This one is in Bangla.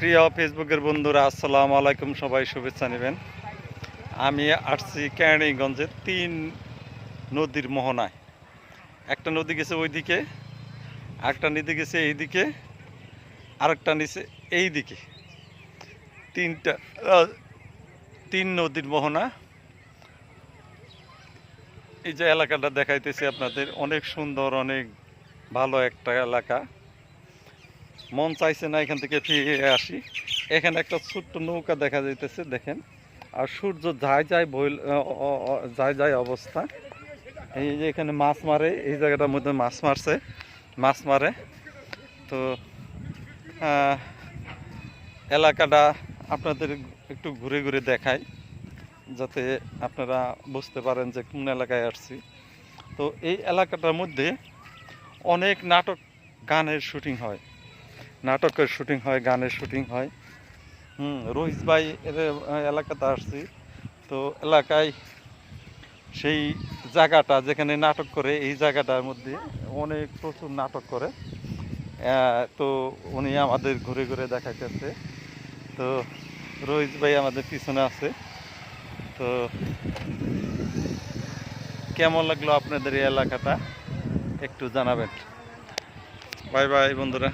প্রিয় ফেসবুকের বন্ধুরা, আসসালামু আলাইকুম। সবাই শুভেচ্ছা নেবেন। আমি আসছি কেরানীগঞ্জের 3 নদীর মোহনায়। একটা নদী গেছে ওইদিকে, আরেকটা নদী গেছে এইদিকে, আরেকটা নিচে এইদিকে। তিনটা আহ, 3 নদীর মোহনা। এই যে এলাকাটা দেখাইতেছি আপনাদের, অনেক সুন্দর, অনেক ভালো একটা এলাকা। মন চাইছে না এখান থেকে ফিরে আসি। এখানে একটা ছোট্ট নৌকা দেখা যাইতেছে, দেখেন। আর সূর্য যায় যায় যায় যায় অবস্থা। এই যে এখানে মাছ মারে, এই জায়গাটার মধ্যে মাছ মারে। তো এলাকাটা আপনাদের একটু ঘুরে ঘুরে দেখাই, যাতে আপনারা বুঝতে পারেন যে কোন এলাকায় আসছি। তো এই এলাকাটার মধ্যে অনেক নাটক, গানের শুটিং হয়, নাটকের শুটিং হয়, গানের শুটিং হয়। রহিস ভাই এর এলাকাতে আসছি। তো এলাকায় সেই জায়গাটা যেখানে নাটক করে, এই জায়গাটার মধ্যে অনেক প্রচুর নাটক করে। তো উনি আমাদের ঘুরে ঘুরে দেখাইতেছে। তো রহিস ভাই আমাদের পিছনে আছে। তো কেমন লাগলো আপনাদের এই এলাকাটা একটু জানাবেন। বাই বাই বন্ধুরা।